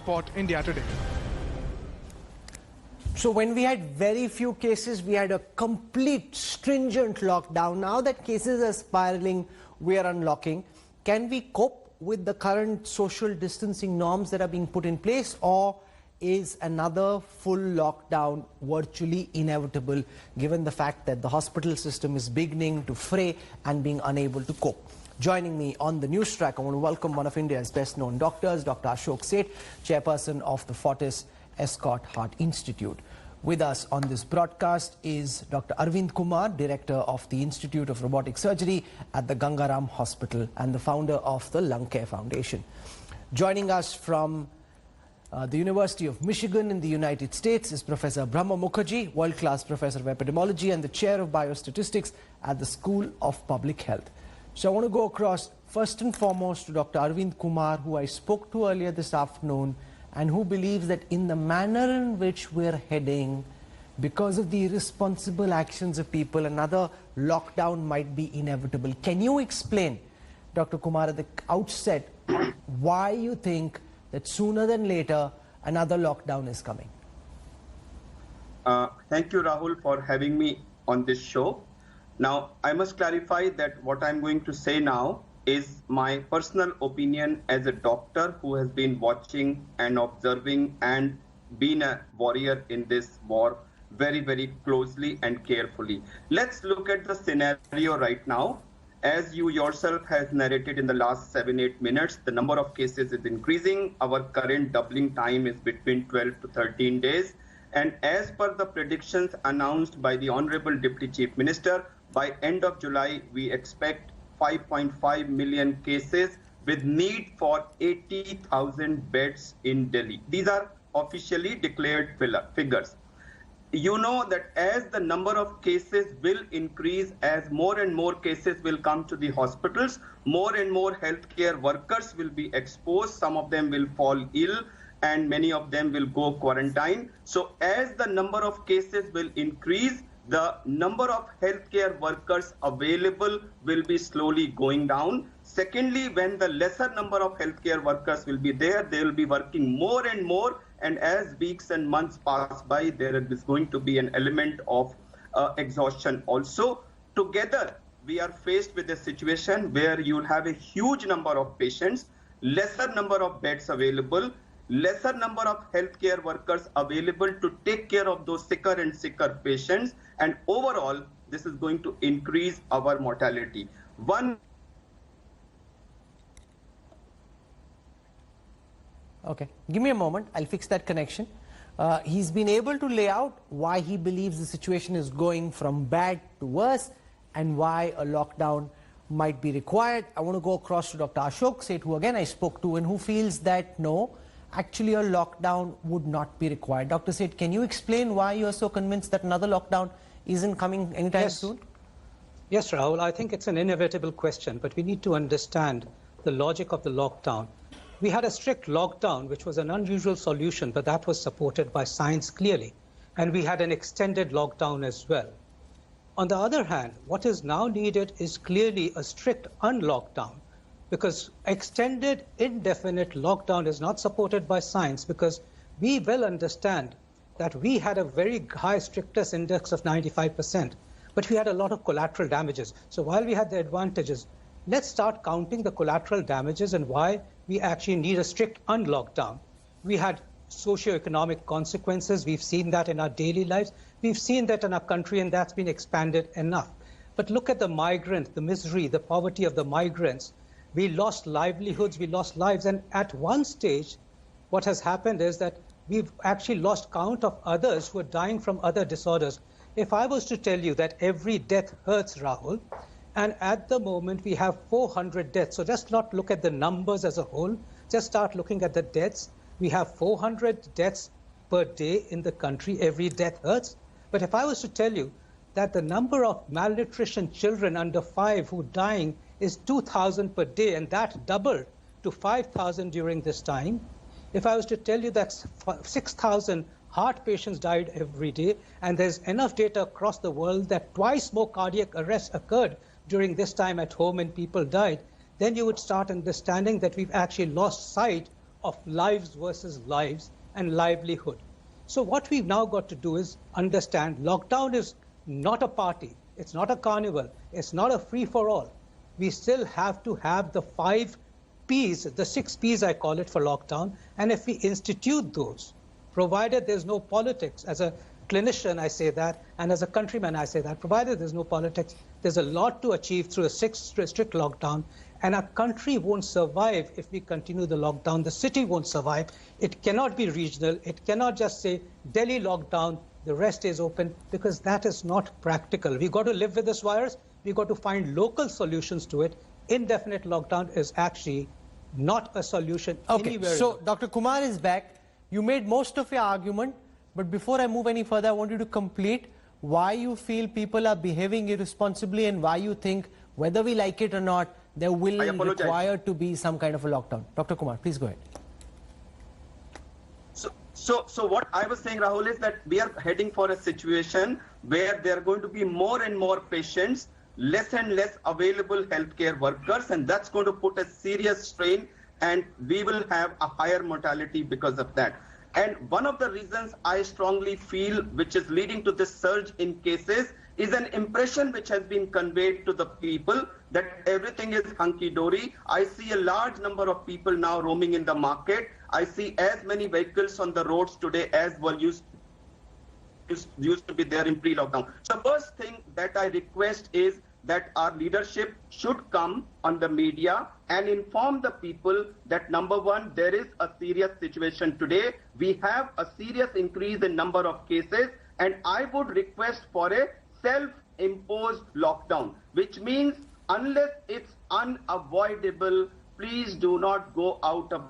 Report India Today. So when we had very few cases, we had a complete stringent lockdown. Now that cases are spiraling, we are unlocking. Can we cope with the current social distancing norms that are being put in place, or is another full lockdown virtually inevitable given the fact that the hospital system is beginning to fray and being unable to cope? Joining me on the news track, I want to welcome one of India's best-known doctors, Dr. Ashok Seth, chairperson of the Fortis Escorts Heart Institute. With us on this broadcast is Dr. Arvind Kumar, director of the Institute of Robotic Surgery at the Gangaram Hospital and the founder of the Lung Care Foundation. Joining us from the University of Michigan in the United States is Professor Brahma Mukherjee, world-class professor of epidemiology and the chair of biostatistics at the School of Public Health. So I want to go across first and foremost to Dr. Arvind Kumar, who I spoke to earlier this afternoon, and who believes that in the manner in which we're heading, because of the irresponsible actions of people, another lockdown might be inevitable. Can you explain, Dr. Kumar, at the outset, why you think that sooner than later another lockdown is coming? Thank you, Rahul, for having me on this show. Now, I must clarify that what I'm going to say now is my personal opinion as a doctor who has been watching and observing and been a warrior in this war very, very closely and carefully. Let's look at the scenario right now. As you yourself has narrated in the last 7-8 minutes, the number of cases is increasing. Our current doubling time is between 12 to 13 days. And as per the predictions announced by the Honorable Deputy Chief Minister, by end of July, we expect 5.5 million cases with need for 80,000 beds in Delhi. These are officially declared figures. You know that as the number of cases will increase, as more and more cases will come to the hospitals, more and more healthcare workers will be exposed. Some of them will fall ill and many of them will go quarantine. So as the number of cases will increase, the number of healthcare workers available will be slowly going down. Secondly, when the lesser number of healthcare workers will be there, they will be working more and more. And as weeks and months pass by, there is going to be an element of exhaustion also. Together, we are faced with a situation where you'll have a huge number of patients, lesser number of beds available, lesser number of healthcare workers available to take care of those sicker and sicker patients. And overall, this is going to increase our mortality. Okay, give me a moment. I'll fix that connection. He's been able to lay out why he believes the situation is going from bad to worse and why a lockdown might be required. I want to go across to Dr. Ashok Seth, who again I spoke to and who feels that no, actually a lockdown would not be required. Dr. Seth, can you explain why you are so convinced that another lockdown isn't coming anytime soon? Yes, Rahul, I think it's an inevitable question, but we need to understand the logic of the lockdown. We had a strict lockdown, which was an unusual solution, but that was supported by science clearly. And we had an extended lockdown as well. On the other hand, what is now needed is clearly a strict unlockdown, because extended indefinite lockdown is not supported by science, because we well understand that we had a very high strictness index of 95%, but we had a lot of collateral damages. So while we had the advantages, let's start counting the collateral damages and why we actually need a strict unlockdown. We had socioeconomic consequences. We've seen that in our daily lives. We've seen that in our country, and that's been expanded enough. But look at the migrant, the misery, the poverty of the migrants. We lost livelihoods, we lost lives. And at one stage, what has happened is that we've actually lost count of others who are dying from other disorders. If I was to tell you that every death hurts, Rahul, and at the moment we have 400 deaths. So just not look at the numbers as a whole, just start looking at the deaths. We have 400 deaths per day in the country. Every death hurts. But if I was to tell you that the number of malnutrition children under 5 who are dying is 2,000 per day, and that doubled to 5,000 during this time. If I was to tell you that 6,000 heart patients died every day, and there's enough data across the world that twice more cardiac arrests occurred during this time at home and people died, then you would start understanding that we've actually lost sight of lives versus lives and livelihood. So what we've now got to do is understand lockdown is not a party, it's not a carnival, it's not a free-for-all. We still have to have the 5 Ps, the 6 Ps I call it for lockdown, and if we institute those, provided there's no politics, as a clinician I say that, and as a countryman I say that, provided there's no politics, there's a lot to achieve through a strict lockdown, and our country won't survive if we continue the lockdown. The city won't survive. It cannot be regional. It cannot just say Delhi lockdown, the rest is open, because that is not practical. We've got to live with this virus. We've got to find local solutions to it. Indefinite lockdown is actually not a solution anywhere. So Dr. Kumar is back. You made most of your argument, but before I move any further, I want you to complete why you feel people are behaving irresponsibly and why you think, whether we like it or not, there will require to be some kind of a lockdown. Dr. Kumar, please go ahead. So what I was saying, Rahul, is that we are heading for a situation where there are going to be more and more patients, less and less available healthcare workers, and that's going to put a serious strain, and we will have a higher mortality because of that. And one of the reasons I strongly feel which is leading to this surge in cases is an impression which has been conveyed to the people that everything is hunky-dory. I see a large number of people now roaming in the market. I see as many vehicles on the roads today as were used to be there in pre-lockdown. So first thing that I request is that our leadership should come on the media and inform the people that, number one, there is a serious situation today. We have a serious increase in number of cases, and I would request for a self-imposed lockdown, which means unless it's unavoidable, please do not go out of.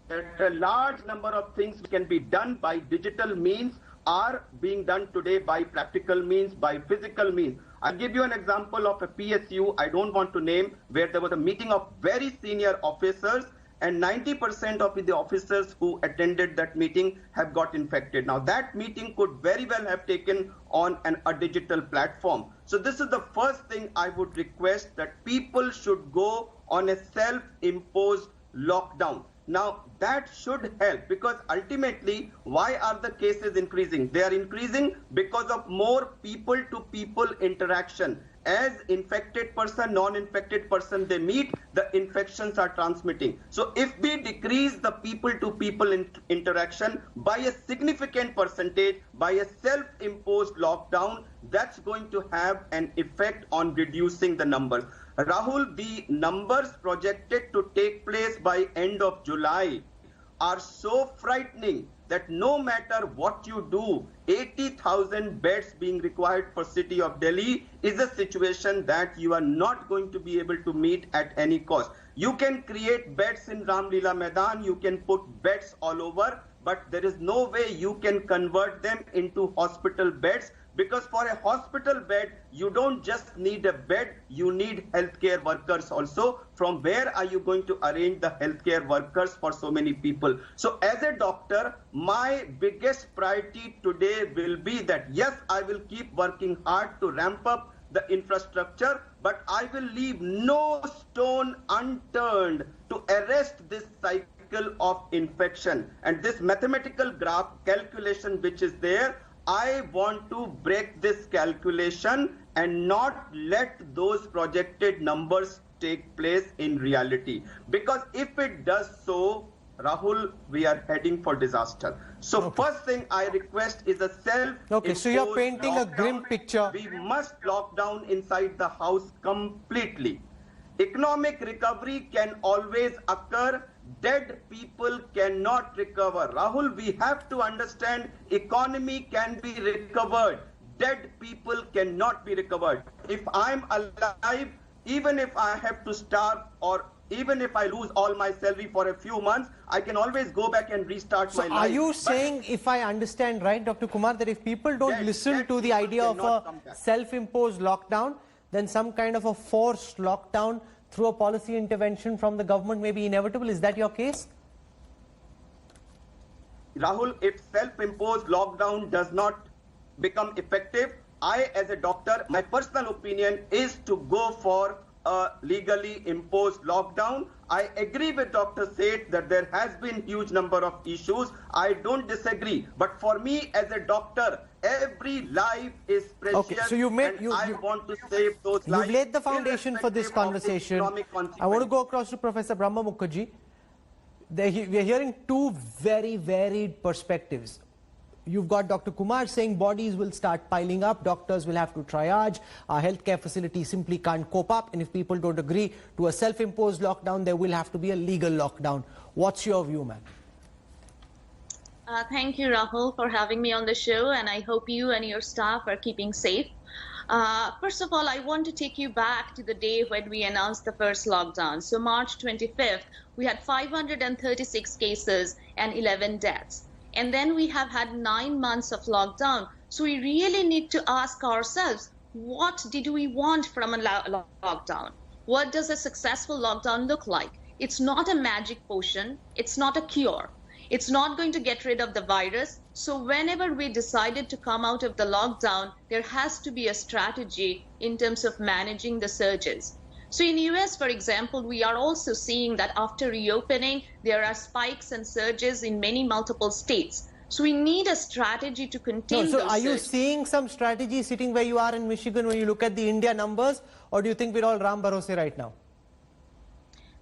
There are a large number of things which can be done by digital means are being done today by practical means, by physical means. I'll give you an example of a PSU, I don't want to name, where there was a meeting of very senior officers, and 90% of the officers who attended that meeting have got infected. Now that meeting could very well have taken on a digital platform. So this is the first thing I would request, that people should go on a self-imposed lockdown. Now that should help, because ultimately, why are the cases increasing? They are increasing because of more people-to-people interaction. As infected person, non-infected person, they meet, the infections are transmitting. So if we decrease the people-to-people interaction by a significant percentage, by a self-imposed lockdown, that's going to have an effect on reducing the numbers. Rahul, the numbers projected to take place by end of July are so frightening that no matter what you do, 80,000 beds being required for city of Delhi is a situation that you are not going to be able to meet at any cost. You can create beds in Ram Leela Maidan, you can put beds all over, but there is no way you can convert them into hospital beds, because for a hospital bed, you don't just need a bed, you need healthcare workers also. From where are you going to arrange the healthcare workers for so many people? So as a doctor, my biggest priority today will be that, yes, I will keep working hard to ramp up the infrastructure, but I will leave no stone unturned to arrest this cycle of infection. And this mathematical graph calculation which is there, I want to break this calculation and not let those projected numbers take place in reality. Because if it does so, Rahul, we are heading for disaster. So first thing I request is a self-imposed so you're painting lockdown. A grim picture. We must lock down inside the house completely. Economic recovery can always occur. Dead people cannot recover. Rahul, we have to understand economy can be recovered. Dead people cannot be recovered. If I'm alive, even if I have to starve, or even if I lose all my salary for a few months, I can always go back and restart my life. Are you saying, if I understand right, Dr. Kumar, that if people don't listen to the idea of a self-imposed lockdown, then some kind of a forced lockdown through a policy intervention from the government may be inevitable? Is that your case? Rahul, if self-imposed lockdown does not become effective, I as a doctor, my personal opinion is to go for a legally imposed lockdown. I agree with Dr. Seth that there has been huge number of issues. I don't disagree. But for me as a doctor, every life is precious. Okay, so I want to save those lives. You've laid the foundation for this conversation. I want to go across to Professor Brahma Mukherjee. We are hearing two very varied perspectives. You've got Dr. Kumar saying bodies will start piling up, doctors will have to triage, our healthcare facilities simply can't cope up, and if people don't agree to a self-imposed lockdown, there will have to be a legal lockdown. What's your view, ma'am? Thank you, Rahul, for having me on the show, and I hope you and your staff are keeping safe. First of all, I want to take you back to the day when we announced the first lockdown. So March 25th, we had 536 cases and 11 deaths. And then we have had 9 months of lockdown. So we really need to ask ourselves, what did we want from a lockdown? What does a successful lockdown look like? It's not a magic potion. It's not a cure. It's not going to get rid of the virus. So whenever we decided to come out of the lockdown, there has to be a strategy in terms of managing the surges. So in US, for example, we are also seeing that after reopening, there are spikes and surges in multiple states. So we need a strategy to contain those surges. Are you seeing some strategy sitting where you are in Michigan when you look at the India numbers, or do you think we're all Ram Bharose right now?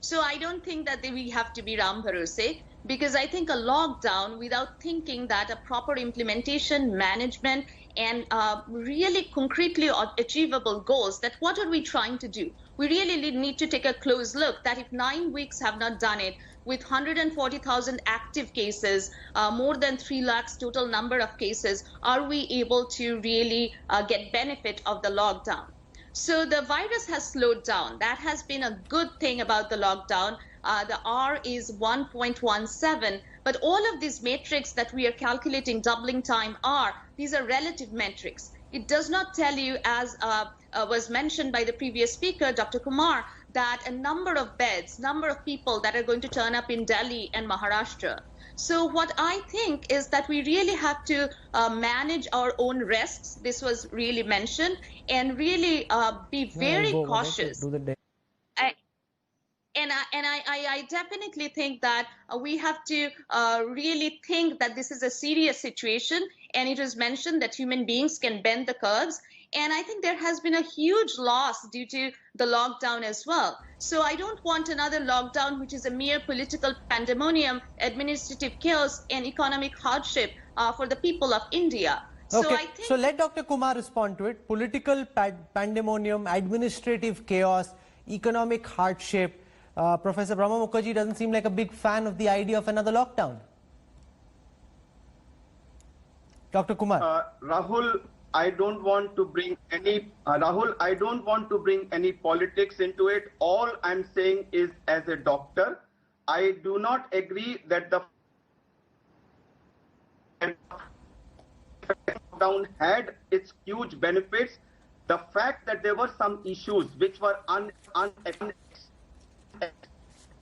So I don't think that we have to be Ram Bharose, because I think a lockdown without thinking that a proper implementation, management, and really concretely achievable goals, that what are we trying to do? We really need to take a close look that if 9 weeks have not done it, with 140,000 active cases, more than 3 lakhs total number of cases, are we able to really get benefit of the lockdown? So the virus has slowed down. That has been a good thing about the lockdown. The R is 1.17, but all of these metrics that we are calculating, doubling time R, these are relative metrics. It does not tell you, as was mentioned by the previous speaker, Dr. Kumar, that a number of beds, number of people that are going to turn up in Delhi and Maharashtra. So what I think is that we really have to manage our own risks. This was really mentioned, and really be very cautious. And I definitely think that we have to really think that this is a serious situation. And it was mentioned that human beings can bend the curves. And I think there has been a huge loss due to the lockdown as well. So I don't want another lockdown, which is a mere political pandemonium, administrative chaos, and economic hardship for the people of India. Okay. So let Dr. Kumar respond to it. Political pandemonium, administrative chaos, economic hardship. Professor Brahma Mukherjee doesn't seem like a big fan of the idea of another lockdown. Dr. Kumar. Rahul, I don't want to bring any politics into it. All I'm saying is, as a doctor, I do not agree that the lockdown had its huge benefits. The fact that there were some issues which were unexpected.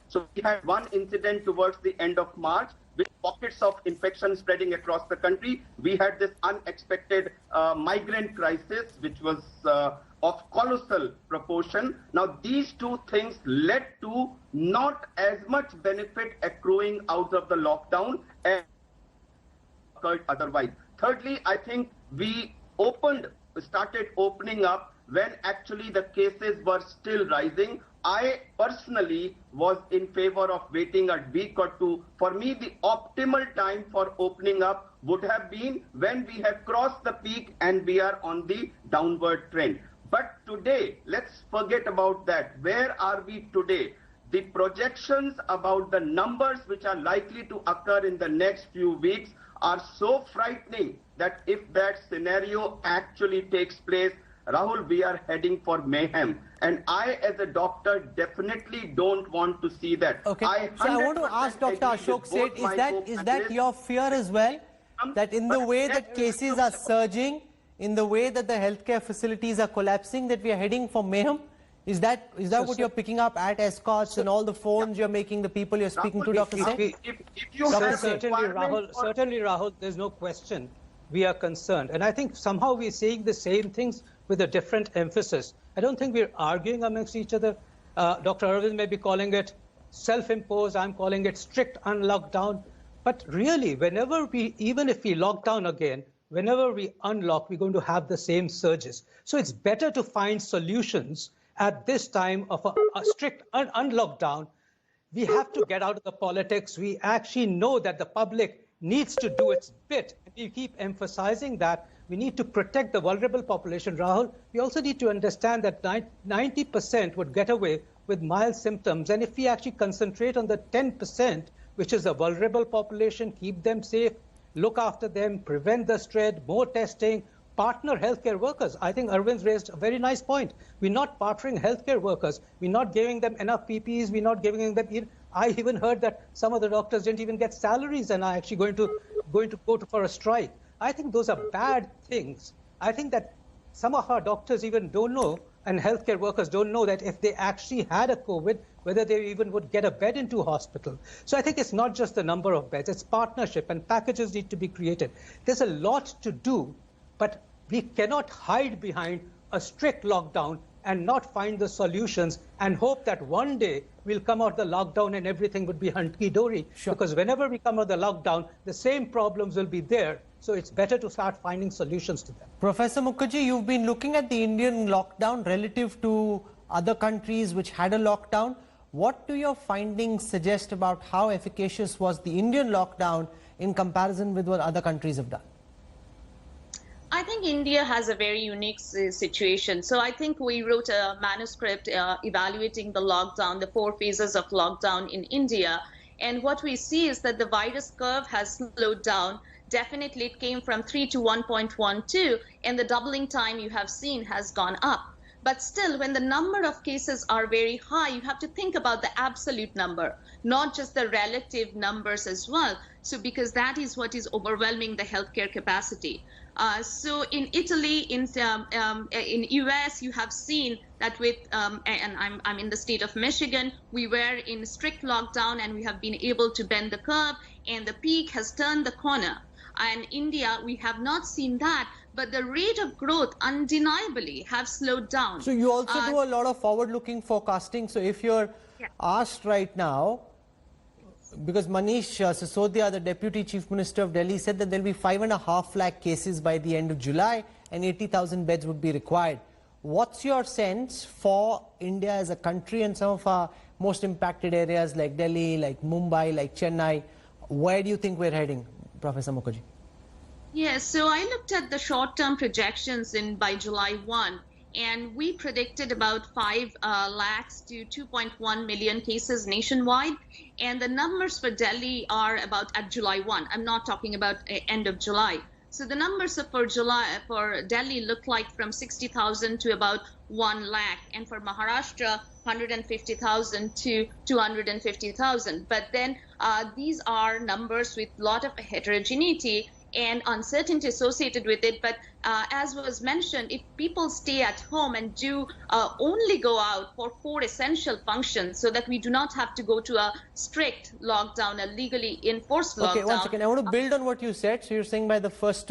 So we had one incident towards the end of March with pockets of infection spreading across the country. We had this unexpected migrant crisis, which was of colossal proportion. Now, these two things led to not as much benefit accruing out of the lockdown as occurred otherwise. Thirdly, I think we started opening up when actually the cases were still rising. I personally was in favor of waiting a week or two. For me, the optimal time for opening up would have been when we have crossed the peak and we are on the downward trend. But today, let's forget about that. Where are we today? The projections about the numbers which are likely to occur in the next few weeks are so frightening that if that scenario actually takes place, Rahul, we are heading for mayhem. And I, as a doctor, definitely don't want to see that. Okay. So I want to ask Dr. Ashok Seth, is that your fear as well? That in the way that cases are surging, in the way that the healthcare facilities are collapsing, that we are heading for mayhem? Is that what you're picking up at Escorts and all the phones you're making, the people you're speaking to, Dr. Seth? Certainly, Rahul, there's no question. We are concerned. And I think somehow we're saying the same things with a different emphasis. I don't think we're arguing amongst each other. Dr. Arvind may be calling it self-imposed. I'm calling it strict unlockdown. But really, even if we lock down again, whenever we unlock, we're going to have the same surges. So it's better to find solutions at this time of a strict unlockdown. We have to get out of the politics. We actually know that the public needs to do its bit. We keep emphasizing that. We need to protect the vulnerable population, Rahul. We also need to understand that 90% would get away with mild symptoms. And if we actually concentrate on the 10%, which is the vulnerable population, keep them safe, look after them, prevent the spread, more testing, partner healthcare workers. I think Arvind's raised a very nice point. We're not partnering healthcare workers. We're not giving them enough PPEs. We're not giving them. I even heard that some of the doctors didn't even get salaries and are actually going to go for a strike. I think those are bad things. I think that some of our doctors even don't know, and healthcare workers don't know, that if they actually had a COVID, whether they even would get a bed into hospital. So I think it's not just the number of beds, it's partnership, and packages need to be created. There's a lot to do, but we cannot hide behind a strict lockdown and not find the solutions and hope that one day we'll come out of the lockdown and everything would be hunky-dory. Sure. Because whenever we come out of the lockdown, the same problems will be there. So it's better to start finding solutions to them. Professor Mukherjee, you've been looking at the Indian lockdown relative to other countries which had a lockdown. What do your findings suggest about how efficacious was the Indian lockdown in comparison with what other countries have done? I think India has a very unique situation. So I think we wrote a manuscript evaluating the lockdown, the 4 phases of lockdown in India. And what we see is that the virus curve has slowed down. Definitely it came from 3 to 1.12, and the doubling time you have seen has gone up. But still, when the number of cases are very high, you have to think about the absolute number, not just the relative numbers as well. So because that is what is overwhelming the healthcare capacity. So in Italy, in US, you have seen that with, and I'm in the state of Michigan, we were in strict lockdown and we have been able to bend the curve, and the peak has turned the corner. And India, we have not seen that, but the rate of growth undeniably have slowed down. So you also do a lot of forward-looking forecasting. So if you're asked right now, because Manish Sisodia, the Deputy Chief Minister of Delhi, said that there will be 5.5 lakh cases by the end of July and 80,000 beds would be required. What's your sense for India as a country and some of our most impacted areas like Delhi, like Mumbai, like Chennai? Where do you think we're heading, Professor Mukherjee? Yes, so I looked at the short-term projections by July 1, and we predicted about 5 lakhs to 2.1 million cases nationwide. And the numbers for Delhi are about at July 1. I'm not talking about end of July. So the numbers for Delhi look like from 60,000 to about 1 lakh, and for Maharashtra, 150,000 to 250,000. But then these are numbers with a lot of heterogeneity and uncertainty associated with it. But as was mentioned, if people stay at home and do only go out for 4 essential functions, so that we do not have to go to a strict lockdown, a legally enforced lockdown. Okay, one second. I want to build on what you said. So you're saying by the 1st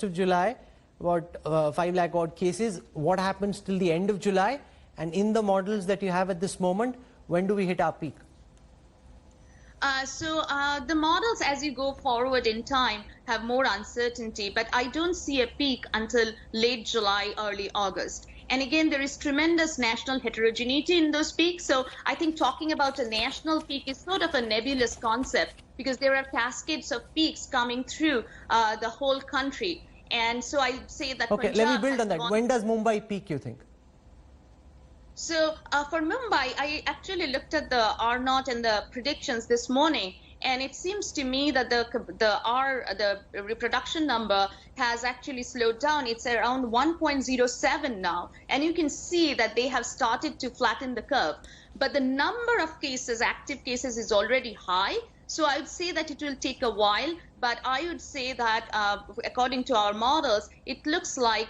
of July, about 5 lakh odd cases. What happens till the end of July? And in the models that you have at this moment, when do we hit our peak? So the models, as you go forward in time, have more uncertainty, but I don't see a peak until late July, early August. And again, there is tremendous national heterogeneity in those peaks. So I think talking about a national peak is sort of a nebulous concept, because there are cascades of peaks coming through the whole country. And so I'd say that. Okay, let me build on that. When does Mumbai peak, you think? So for Mumbai, I actually looked at the R0 and the predictions this morning, and it seems to me that the reproduction number has actually slowed down. It's around 1.07 now, and you can see that they have started to flatten the curve. But the number of cases, active cases, is already high. So I would say that it will take a while, but I would say that according to our models, it looks like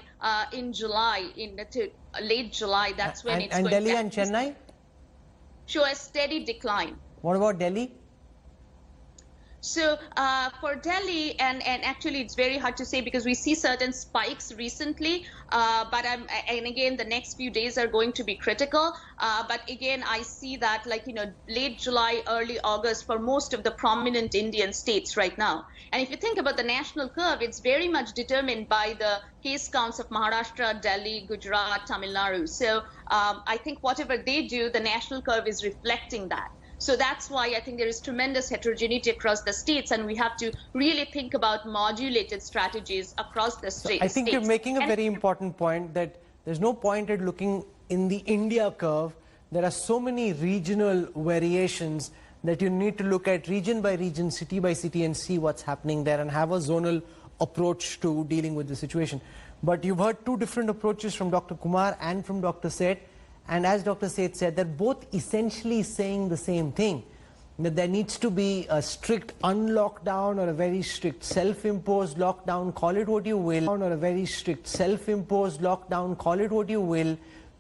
in July, late July, that's when it's going to... And Delhi and Chennai? Show a steady decline. What about Delhi? So for Delhi, and actually it's very hard to say because we see certain spikes recently, and again the next few days are going to be critical. But again, I see that late July, early August for most of the prominent Indian states right now. And if you think about the national curve, it's very much determined by the case counts of Maharashtra, Delhi, Gujarat, Tamil Nadu. So I think whatever they do, the national curve is reflecting that. So that's why I think there is tremendous heterogeneity across the states, and we have to really think about modulated strategies across the states. I think you're making a very important point that there's no point at looking in the India curve. There are so many regional variations that you need to look at region by region, city by city, and see what's happening there and have a zonal approach to dealing with the situation. But you've heard two different approaches from Dr. Kumar and from Dr. Seth. And as Dr. Seth said, they're both essentially saying the same thing, that there needs to be a strict unlockdown or a very strict self-imposed lockdown, call it what you will, or a very strict self-imposed lockdown, call it what you will,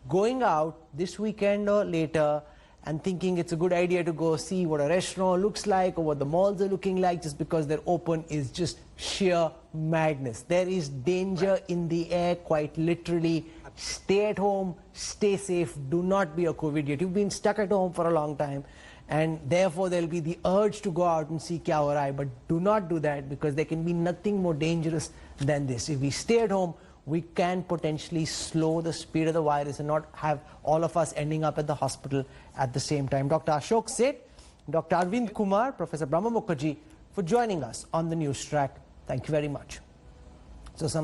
going out this weekend or later and thinking it's a good idea to go see what a restaurant looks like or what the malls are looking like just because they're open is just sheer madness. There is danger in the air, quite literally. Stay at home, stay safe, do not be a COVID idiot. You've been stuck at home for a long time and therefore there'll be the urge to go out and see kya ho raha hai, but do not do that because there can be nothing more dangerous than this. If we stay at home, we can potentially slow the speed of the virus and not have all of us ending up at the hospital at the same time. Dr. Ashok Seth, Dr. Arvind Kumar, Professor Brahma Mukherjee for joining us on the News Track. Thank you very much. So some